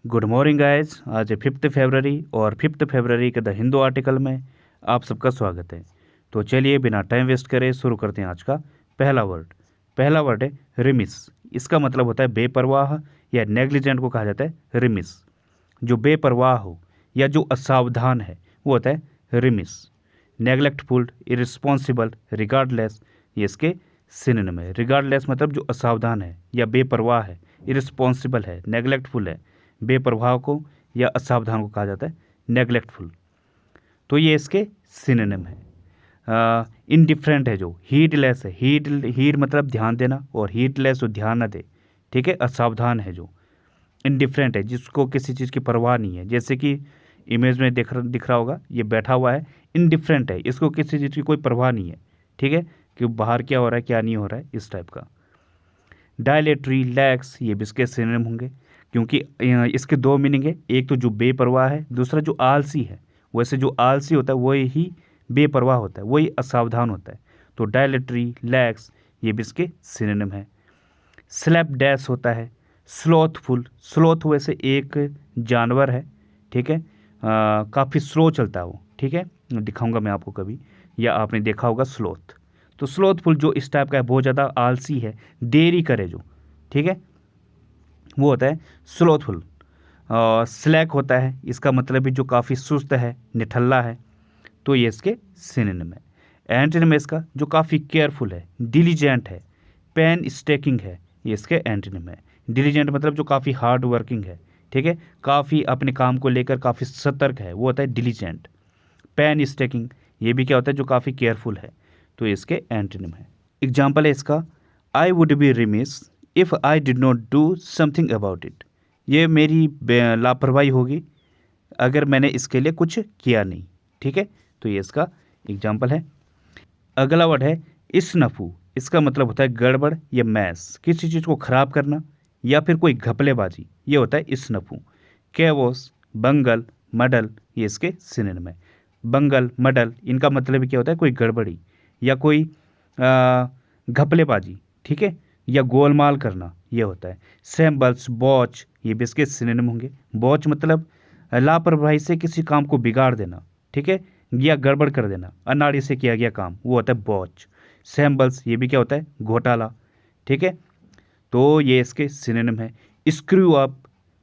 Good morning guys. आज 5 फरवरी और 5 फरवरी के द हिंदू आर्टिकल में आप सबका स्वागत है। तो चलिए बिना टाइम वेस्ट करे शुरू करते हैं आज का पहला वर्ड है रिमिस। इसका मतलब होता है बेपरवाह या नेग्लिजेंट को कहा जाता है रिमिस। जो बेपरवाह हो या जो असावधान है वो होता है रिमिस। नेग्लेक्टफुल, इरिस्पॉन्सिबल, रिगार्डलेस ये इसके सिनोनिम है। रिगार्डलेस मतलब जो असावधान है या बेपरवाह है, इरिस्पॉन्सिबल है, नेग्लेक्टफुल है, बेपरवाह को या असावधान को कहा जाता है नेग्लेक्टफुल। तो ये इसके सिनोनिम है। इनडिफरेंट है जो हीडलेस है, हीड मतलब ध्यान देना और हीडलेस जो ध्यान न दे, ठीक है। असावधान है जो इनडिफरेंट है जिसको किसी चीज़ की परवाह नहीं है। जैसे कि इमेज में दिख रहा होगा, ये बैठा हुआ है, इनडिफरेंट है, इसको किसी चीज़ की कोई परवाह नहीं है, ठीक है, कि बाहर क्या हो रहा है क्या नहीं हो रहा है, इस टाइप का। डायलेटरी, लैक्स ये भी इसके सिनोनिम होंगे क्योंकि इसके दो मीनिंग है। एक तो जो बेपरवाह है, दूसरा जो आलसी है। वैसे जो आलसी होता है वही ही बेपरवाह होता है, वही असावधान होता है। तो डायलेटरी, लैक्स ये भी इसके सिनोनिम है। स्लैप डैश होता है। स्लोथफुल, स्लोथ वैसे एक जानवर है, ठीक है, काफ़ी स्लो चलता है वो, ठीक है, दिखाऊंगा मैं आपको कभी, या आपने देखा होगा स्लोथ। तो स्लोथफुल जो इस टाइप का है, बहुत ज़्यादा आलसी है, देरी करे जो, ठीक है, वो होता है स्लोथफुल। स्लैक होता है, इसका मतलब भी जो काफ़ी सुस्त है, निठल्ला है, तो ये इसके सिनोनिम है। एंटोनिम इसका जो काफ़ी केयरफुल है, डिलीजेंट है, पेन स्टेकिंग है, ये इसके एंटोनिम है। डिलीजेंट मतलब जो काफ़ी हार्ड वर्किंग है, ठीक है, काफ़ी अपने काम को लेकर काफ़ी सतर्क है, वो होता है डिलीजेंट। पेन स्टेकिंग ये भी क्या होता है, जो काफ़ी केयरफुल है, तो इसके एंटोनिम है। एग्जाम्पल है इसका, I would be remiss if I did not do something about it. ये मेरी लापरवाही होगी अगर मैंने इसके लिए कुछ किया नहीं, ठीक है, तो ये इसका एग्जाम्पल है। अगला वर्ड है इसनफू। इसका मतलब होता है गड़बड़ या मैस, किसी चीज़ को ख़राब करना या फिर कोई घपलेबाजी, ये होता है इसनफू। कैवोस, बंगल, मडल ये इसके सिनोनिम है। बंगल, मडल इनका मतलब क्या होता है, कोई गड़बड़ी या कोई घपलेबाजी, ठीक है, या गोलमाल करना, ये होता है। सैम्बल्स, बॉच ये भी इसके सिनोनिम होंगे। बॉच मतलब लापरवाही से किसी काम को बिगाड़ देना, ठीक है, या गड़बड़ कर देना, अनाड़ी से किया गया काम, वो होता है बॉच। सैम्बल्स ये भी क्या होता है, घोटाला, ठीक है, तो ये इसके सिनोनिम है। Screw up,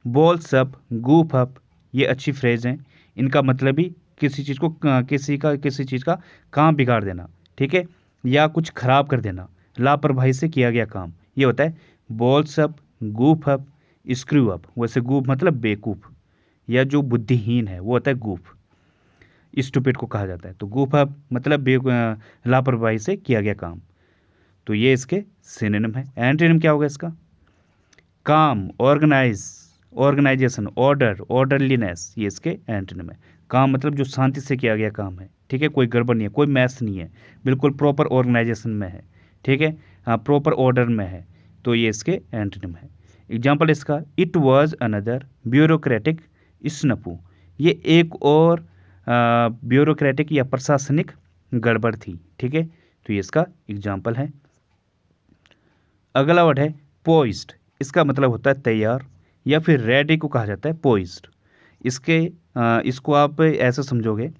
balls up, goof up ये अच्छी फ्रेज हैं। इनका मतलब भी किसी चीज़ को किसी चीज़ का काम बिगाड़ देना, ठीक है, या कुछ खराब कर देना, लापरवाही से किया गया काम, ये होता है balls up, goof up, screw up. वैसे गूफ मतलब बेवकूफ़ या जो बुद्धिहीन है, वो होता है गूफ, स्टूपिड को कहा जाता है। तो गूफ अप मतलब लापरवाही से किया गया काम, तो ये इसके सिनोनिम है। एंटोनिम क्या होगा इसका, काम, ऑर्गेनाइज, ऑर्गेनाइजेशन, ऑर्डर, ऑर्डरलीनेस ये इसके एंटोनिम है। काम मतलब जो शांति से किया गया काम है, ठीक है, कोई गड़बड़ नहीं है, कोई मैस नहीं है, बिल्कुल प्रॉपर ऑर्गेनाइजेशन में है, ठीक है, हाँ प्रॉपर ऑर्डर में है, तो ये इसके एंटोनिम है। एग्जाम्पल इसका, इट वॉज अनदर ब्यूरोक्रेटिक स्नफू। ये एक और ब्यूरोक्रेटिक या प्रशासनिक गड़बड़ थी, ठीक है, तो ये इसका एग्जाम्पल है। अगला वर्ड है पोइज्ड। इसका मतलब होता है तैयार या फिर रेडी को कहा जाता है पोइज्ड। इसको आप ऐसा समझोगे,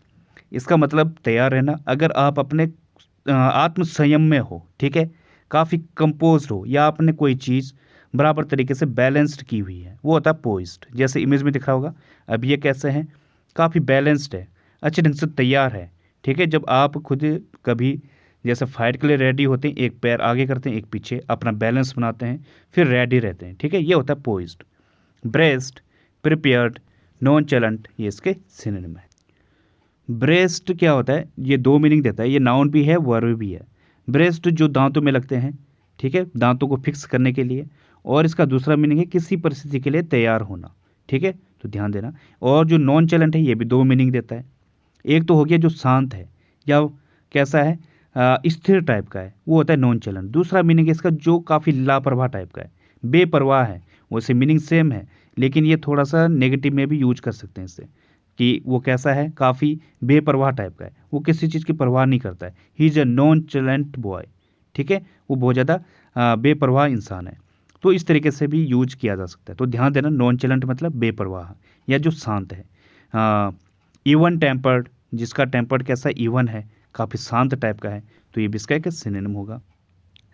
इसका मतलब तैयार रहना। अगर आप अपने आत्म संयम में हो, ठीक है, काफ़ी कंपोज्ड हो, या आपने कोई चीज़ बराबर तरीके से बैलेंस्ड की हुई है, वो होता है पोइज्ड। जैसे इमेज में दिख रहा होगा, अब ये कैसे हैं, काफ़ी बैलेंस्ड है, अच्छे ढंग से तैयार है, ठीक है। जब आप खुद कभी जैसे फाइट के लिए रेडी होते हैं, एक पैर आगे करते हैं एक पीछे, अपना बैलेंस बनाते हैं, फिर रेडी रहते हैं, ठीक है, ये होता है पोइज्ड। ब्रेस्ट, प्रिपेयर्ड, नॉन चैलेंट ये इसके सिनोनिम है। ब्रेस्ट क्या होता है, ये दो मीनिंग देता है, ये नाउन भी है वर्ब भी है। ब्रेस्ट जो दांतों में लगते हैं, ठीक है, दांतों को फिक्स करने के लिए, और इसका दूसरा मीनिंग है किसी परिस्थिति के लिए तैयार होना, ठीक है, तो ध्यान देना। और जो नॉन चैलेंट है ये भी दो मीनिंग देता है। एक तो हो गया जो शांत है या कैसा है, स्थिर टाइप का है, वो होता है नॉन चैलेंट। दूसरा मीनिंग इसका जो काफ़ी लापरवाह टाइप का है, बेपरवाह है, वैसे मीनिंग सेम है, लेकिन ये थोड़ा सा नेगेटिव में भी यूज कर सकते हैं इससे, कि वो कैसा है, काफ़ी बेपरवाह टाइप का है, वो किसी चीज़ की परवाह नहीं करता है। He is a nonchalant boy, ठीक है, वो बहुत ज़्यादा बेपरवाह इंसान है। तो इस तरीके से भी यूज किया जा सकता है। तो ध्यान देना, नॉनचेलेंट मतलब बेपरवाह या जो शांत है। इवन टेम्पर्ड, जिसका टेम्पर्ड कैसा इवन है, काफ़ी शांत टाइप का है, तो ये भी इसका एक सिनोनिम होगा।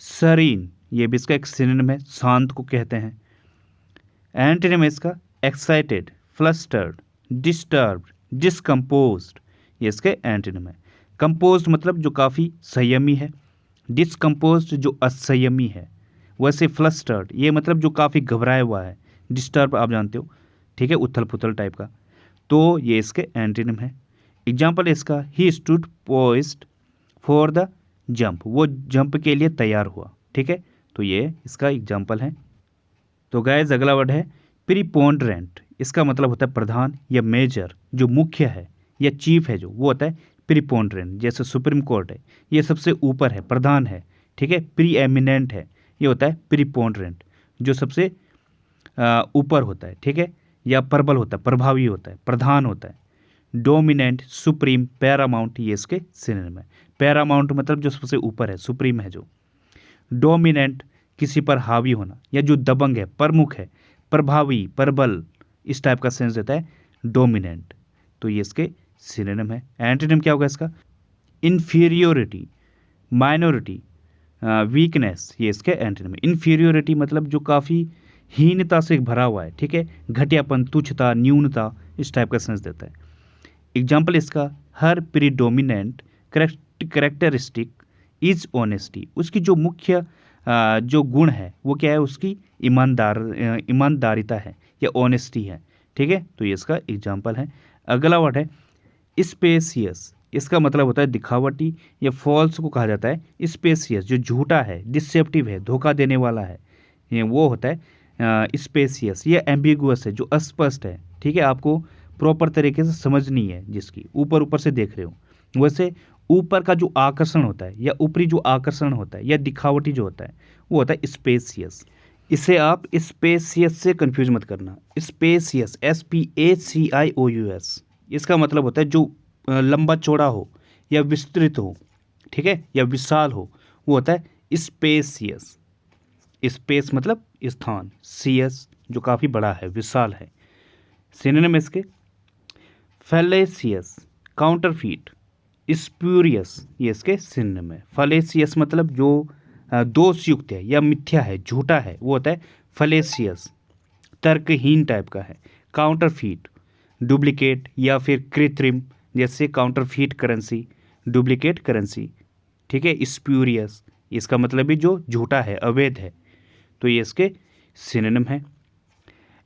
सरीन, ये भी इसका एक सिनोनिम है, शांत को कहते हैं। एंटोनिम इसका एक्साइटेड, फ्लस्टर्ड, डिस्टर्ब्ड, डिसकम्पोज्ड, ये इसके एंटोनिम है। कंपोज्ड मतलब जो काफ़ी संयमी है, डिसकम्पोज्ड जो असंयमी है। वैसे फ्लस्टर्ड ये मतलब जो काफ़ी घबराया हुआ है, डिस्टर्ब आप जानते हो, ठीक है, उथल पुथल टाइप का, तो ये इसके एंटोनिम है। एग्जाम्पल इसका, he stood poised for the jump, वो जंप के लिए तैयार हुआ, ठीक है, तो ये इसका एग्जाम्पल है। तो गाइस अगला वर्ड है प्रीपोंडरेंट, इसका मतलब होता है प्रधान या मेजर, जो मुख्य है या चीफ है, जो वो होता है प्रीपोंडरेंट। जैसे सुप्रीम कोर्ट है, ये सबसे ऊपर है, प्रधान है, ठीक है। प्री एमिनेंट है, ये होता है प्रीपोंडरेंट, जो सबसे ऊपर होता है, ठीक है, या प्रबल होता है, प्रभावी होता है, प्रधान होता है। डोमिनेंट, सुप्रीम, पैरामाउंट, ये इसके सिनोनिम है। पैरामाउंट मतलब जो सबसे ऊपर है, सुप्रीम है जो। डोमिनेंट किसी पर हावी होना या जो दबंग है, प्रमुख है, प्रभावी, प्रबल, इस टाइप का सेंस देता है डोमिनेंट, तो ये इसके सिनोनिम है। एंटोनिम क्या होगा इसका? इन्फीरियोरिटी, माइनॉरिटी, वीकनेस, ये इसके एंटोनिम है। इन्फीरियोरिटी मतलब जो काफ़ी हीनता से भरा हुआ है, ठीक है, घटियापन, तुच्छता, न्यूनता, इस टाइप का सेंस देता है। एग्जाम्पल इसका, हर प्रीडोमिनेंट करेक्टरिस्टिक इज ऑनेस्टी, उसकी जो मुख्य जो गुण है वो क्या है, उसकी ईमानदारिता है या ऑनेस्टी है, ठीक है, तो ये इसका एग्जाम्पल है। अगला वर्ड है स्पेसियस, इसका मतलब होता है दिखावटी या फॉल्स को कहा जाता है। स्पेसियस जो झूठा है, डिसेप्टिव है, धोखा देने वाला है, ये वो होता है स्पेसियस। ये एम्बिगुअस है, जो अस्पष्ट है, ठीक है, आपको प्रॉपर तरीके से समझनी है, जिसकी ऊपर ऊपर से देख रहे हो। वैसे ऊपर का जो आकर्षण होता है या ऊपरी जो आकर्षण होता है या दिखावटी जो होता है वो होता है स्पेसियस। इसे आप स्पेसियस से कंफ्यूज मत करना। स्पेसियस, SPACIOUS, इसका मतलब होता है जो लंबा चौड़ा हो या विस्तृत हो, ठीक है, या विशाल हो, वो होता है स्पेसियस। स्पेस मतलब स्थान, सीएस जो काफ़ी बड़ा है, विशाल है। सिनोनिम इसके फैलेसियस, काउंटरफीट, स्प्यूरियस, ये इसके सिनोनिम है। फैलेसियस मतलब जो दोषयुक्त है या मिथ्या है, झूठा है, वो होता है फैलेसियस, तर्कहीन टाइप का है। काउंटरफीट, डुप्लीकेट या फिर कृत्रिम, जैसे काउंटरफीट करेंसी, डुप्लीकेट करेंसी, ठीक है। स्प्यूरियस, इसका मतलब भी जो झूठा है, अवैध है, तो ये इसके सिनोनिम है।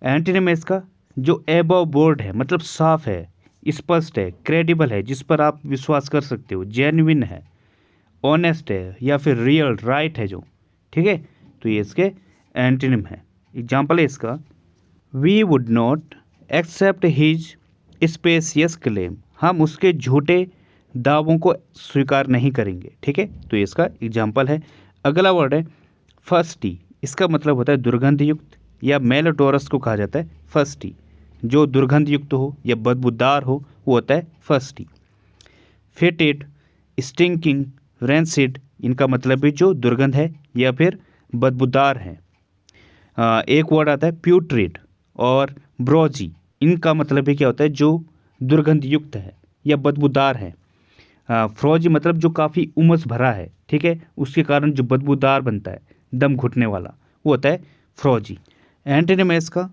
एंटोनिम इसका जो एबव बोर्ड है, मतलब साफ है, स्पष्ट है, क्रेडिबल है, जिस पर आप विश्वास कर सकते हो, जेन्युइन है, ऑनेस्ट है या फिर रियल, राइट है जो, ठीक है, तो ये इसके एंटोनिम है। एग्जाम्पल है इसका, we would not accept his specious claim, हम उसके झूठे दावों को स्वीकार नहीं करेंगे, ठीक है, तो ये इसका एग्जाम्पल है। अगला वर्ड है फर्स्टी, इसका मतलब होता है दुर्गंध युक्त या मेलोडोरस को कहा जाता है फर्स्टी, जो दुर्गंध युक्त हो या बदबूदार हो वो होता है फर्स्टी। फेटेड, स्टिंकिंग, रेंसिड, इनका मतलब भी जो दुर्गंध है या फिर बदबूदार है। एक वर्ड आता है प्यूट्रिड और ब्रोजी, इनका मतलब भी क्या होता है, जो दुर्गंध युक्त है या बदबूदार है। फ्रोजी मतलब जो काफ़ी उमस भरा है, ठीक है, उसके कारण जो बदबूदार बनता है, दम घुटने वाला, वो होता है फ्रोजी। एंटोनिम है इसका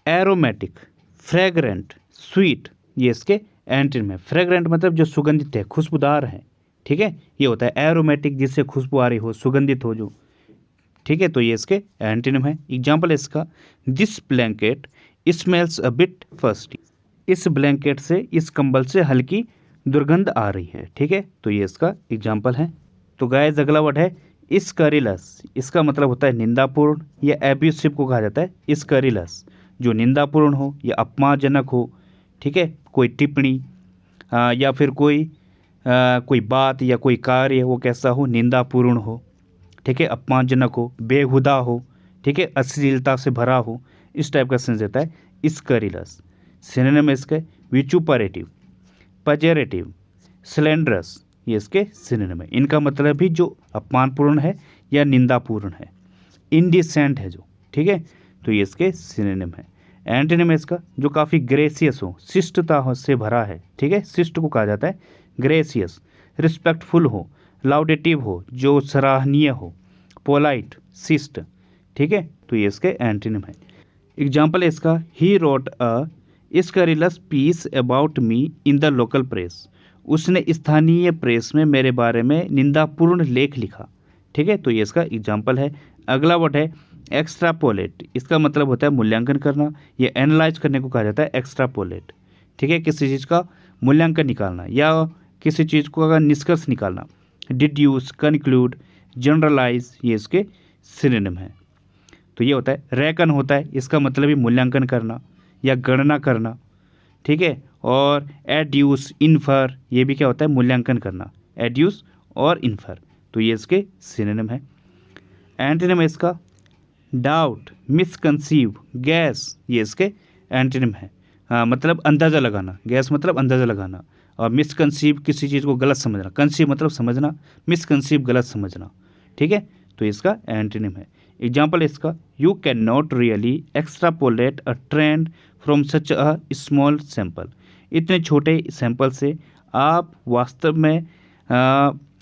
एरोमेटिक, फ्रेगरेंट, स्वीट, ये इसके एंटोनिम है। फ्रेगरेंट मतलब जो सुगंधित है, खुशबूदार है, ठीक है, ये होता है एरोमेटिक, जिससे खुशबू आ रही हो, सुगंधित हो जो, ठीक है, तो ये इसके एंटोनिम है। एग्जाम्पल इसका, this blanket smells a bit fusty, इस ब्लैंकेट से, इस कंबल से हल्की दुर्गंध आ रही है, ठीक है, तो ये इसका एग्जाम्पल है। तो गाइस अगला वर्ड है स्कैरिलस, इसका मतलब होता है निंदापूर्ण या एब्यूसिव को कहा जाता है स्कैरिलस, जो निंदापूर्ण हो या अपमानजनक हो, ठीक है, कोई टिप्पणी या फिर कोई बात या कोई कार्य वो कैसा हो, निंदापूर्ण हो, ठीक है, अपमानजनक हो, बेहुदा हो, ठीक है, अश्लीलता से भरा हो, इस टाइप का सेंस देता है स्कैरिलस। सिनोनिम इसके विचुपरेटिव, पजेरेटिव, स्लैंडरस, ये इसके सिनोनिम है। इनका मतलब भी जो अपमानपूर्ण है या निंदापूर्ण है। इंडिसेंट है जो, ठीक है, तो ये इसके सिनोनिम है। एंटोनिम है इसका जो काफ़ी ग्रेसियस हो, शिष्टता से भरा है, ठीक है, शिष्ट को कहा जाता है ग्रेसियस। रिस्पेक्टफुल हो, लाउडेटिव हो, जो सराहनीय हो, पोलाइट, शिष्ट, ठीक है, तो ये इसके एंटोनिम है। एग्जाम्पल है इसका, he wrote a scurrilous piece about me in the local press. उसने स्थानीय प्रेस में मेरे बारे में निंदापूर्ण लेख लिखा, ठीक है, तो ये इसका एग्जाम्पल है। अगला वर्ड है एक्स्ट्रापोलेट। इसका मतलब होता है मूल्यांकन करना या एनालाइज करने को कहा जाता है एक्स्ट्रापोलेट, ठीक है, किसी चीज़ का मूल्यांकन निकालना या किसी चीज़ को अगर निष्कर्ष निकालना। डिड्यूस, कंक्लूड, जनरलाइज, ये इसके सिनोनिम है। तो ये होता है रेकन होता है, इसका मतलब ही मूल्यांकन करना या गणना करना, ठीक है, और एड्यूस, इन्फर, ये भी क्या होता है मूल्यांकन करना, एड्यूस और इन्फर, तो ये इसके सिनोनिम है। एंटोनिम है इसका डाउट, मिसकंसीव, गैस, ये इसके एंटोनिम है। मतलब अंदाज़ा लगाना, गैस मतलब अंदाज़ा लगाना, और मिसकंसीव किसी चीज़ को गलत समझना, कंसीव मतलब समझना, मिसकंसीव गलत समझना, ठीक है, तो इसका एंटोनिम है। एग्जाम्पल इसका, you can not really extrapolate a trend from such a small sample. इतने छोटे सैंपल से आप वास्तव में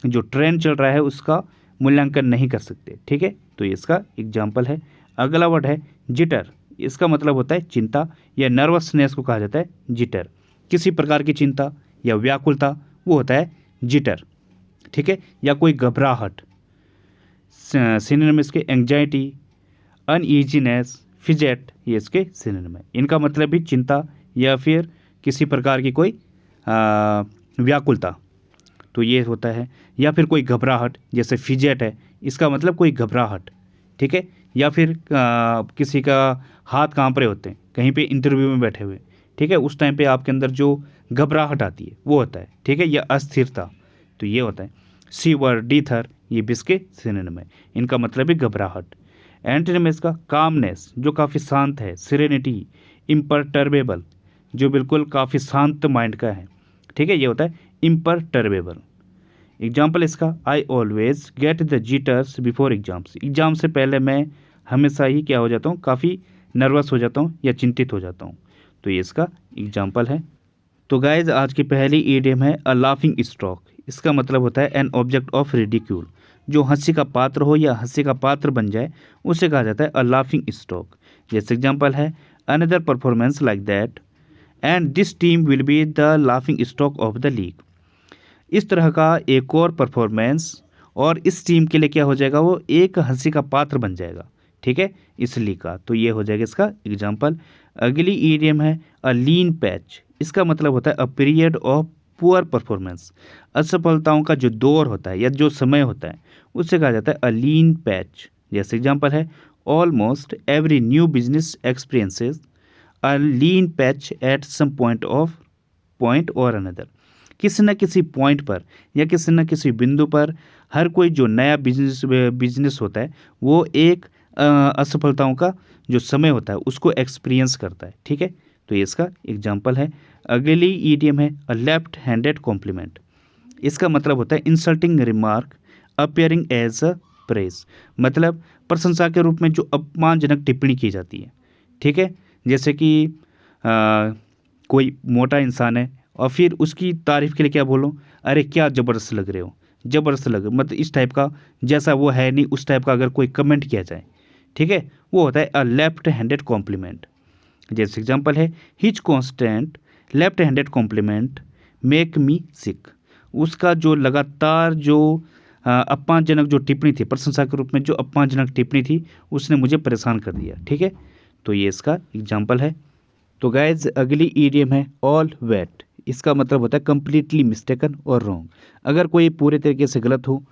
जो ट्रेंड चल रहा है उसका मूल्यांकन नहीं कर सकते, ठीक है, तो इसका एग्जाम्पल है। अगला वर्ड है जिटर। इसका मतलब होता है चिंता या नर्वसनेस को कहा जाता है जिटर। किसी प्रकार की चिंता या व्याकुलता वो होता है जिटर, ठीक है, या कोई घबराहट। सिनोनिम इसके एंग्जाइटी, अनईजीनेस, फिजेट, ये इसके सिनोनिम है। इनका मतलब भी चिंता या फिर किसी प्रकार की कोई व्याकुलता, तो ये होता है, या फिर कोई घबराहट, जैसे फिजेट है, इसका मतलब कोई घबराहट, ठीक है, या फिर किसी का हाथ कांप रहे होते हैं कहीं पे इंटरव्यू में बैठे हुए, ठीक है, उस टाइम पे आपके अंदर जो घबराहट आती है वो होता है, ठीक है, या अस्थिरता, तो ये होता है। सीवर, डीथर, ये भी इसके सिनोनिम है, इनका मतलब है घबराहट। एंटोनिम इसका कामनेस, जो काफ़ी शांत है, सिरेनिटी, इम्परटर्बेबल, जो बिल्कुल काफ़ी शांत माइंड का है, ठीक है, ये होता है इम्परटर्बेबल। एग्जाम्पल इसका, I always get the jitters before exams. Exam से पहले मैं हमेशा ही क्या हो जाता हूँ, काफ़ी नर्वस हो जाता हूँ या चिंतित हो जाता हूँ, तो ये इसका एग्जाम्पल है। तो गाइज आज की पहली ईडियम है अ लाफिंग स्टॉक। इसका मतलब होता है एन ऑब्जेक्ट ऑफ रिडिक्यूल, जो हंसी का पात्र हो या हंसी का पात्र बन जाए उसे कहा जाता है अ लाफिंग स्टॉक। जैसे एग्जाम्पल है, another performance like that and this team will be the laughing stock of the league. इस तरह का एक और परफॉर्मेंस और इस टीम के लिए क्या हो जाएगा, वो एक हंसी का पात्र बन जाएगा, ठीक है, इस लीग का, तो ये हो जाएगा इसका एग्जाम्पल। अगली ईडियम है अ लीन पैच। इसका मतलब होता है a period of poor performance. असफलताओं का जो दौर होता है या जो समय होता है उससे कहा जाता है अ लीन पैच। जैसे एग्जाम्पल है, almost every new business experiences a lean patch at some point और अनदर। किसी न किसी पॉइंट पर या किसी न किसी बिंदु पर हर कोई जो नया बिजनेस होता है वो एक असफलताओं का जो समय होता है उसको एक्सपीरियंस करता है, ठीक है, तो ये इसका एग्जाम्पल है। अगली ईडियम है अ लेफ्ट हैंडेड कॉम्प्लीमेंट। इसका मतलब होता है insulting remark appearing as a praise, मतलब प्रशंसा के रूप में जो अपमानजनक टिप्पणी की जाती है, ठीक है, जैसे कि कोई मोटा इंसान है और फिर उसकी तारीफ़ के लिए क्या बोलो, अरे क्या ज़बरदस्त लग रहे हो, ज़बरदस्त लग, मतलब इस टाइप का, जैसा वो है नहीं उस टाइप का अगर कोई कमेंट किया जाए, ठीक है, वो होता है अ लेफ्ट हैंडेड कॉम्प्लीमेंट। जैसे एग्जांपल है, his constant left handed compliment make me sick. उसका जो लगातार जो अपमानजनक जो टिप्पणी थी, प्रशंसा के रूप में जो अपमानजनक टिप्पणी थी उसने मुझे परेशान कर दिया, ठीक है, तो ये इसका एग्जाम्पल है। तो गाइज अगली ईडियम है ऑल वेट। इसका मतलब होता है कम्प्लीटली मिस्टेकन और रॉन्ग। अगर कोई पूरे तरीके से गलत हो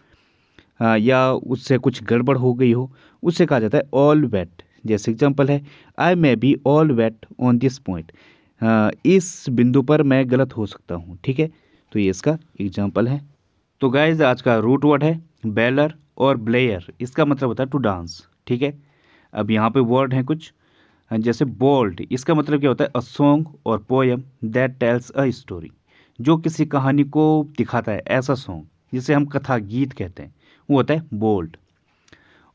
या उससे कुछ गड़बड़ हो गई हो उससे कहा जाता है ऑल वेट। जैसे एग्जांपल है, I may be all wet on this point. इस बिंदु पर मैं गलत हो सकता हूँ, ठीक है, तो ये इसका एग्जांपल है। तो गाइज आज का रूट वर्ड है बेलर और ब्लेयर। इसका मतलब होता है टू डांस, ठीक है। अब यहाँ पे वर्ड हैं कुछ, जैसे बोल्ड। इसका मतलब क्या होता है, अ सॉन्ग और poem that tells a story, जो किसी कहानी को दिखाता है, ऐसा सॉन्ग जिसे हम कथा गीत कहते हैं वो होता है बोल्ड।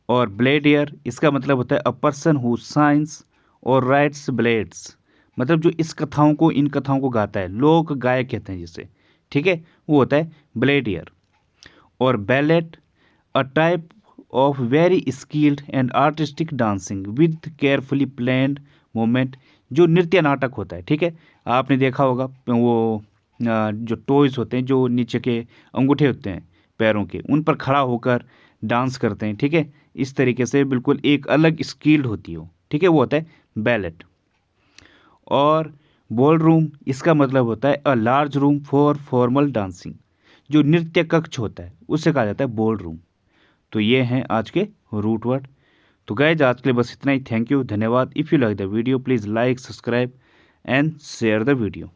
और ब्लेडियर इसका मतलब होता है अ पर्सन हु साइंस और राइट्स ब्लेड्स, मतलब जो इस कथाओं को इन कथाओं को गाता है, लोक गायक कहते हैं जिसे, ठीक है, वो होता है ब्लेडियर। और ballot a type of very skilled and artistic dancing with carefully planned moment, जो नृत्य नाटक होता है, ठीक है। आपने देखा होगा वो जो टॉयज होते हैं, जो नीचे के अंगूठे होते हैं पैरों के, उन पर खड़ा होकर डांस करते हैं, ठीक है। इस तरीके से बिल्कुल एक अलग स्किल्ड होती हो, ठीक है, वो होता है बैलेट। और बॉल रूम इसका मतलब होता है a large room for formal dancing, जो नृत्य कक्ष होता है उसे कहा जाता है बॉल रूम। तो ये हैं आज के रूट वर्ड। तो गाइज आज के लिए बस इतना ही। थैंक यू, धन्यवाद। If you like the video please like, subscribe and share the video.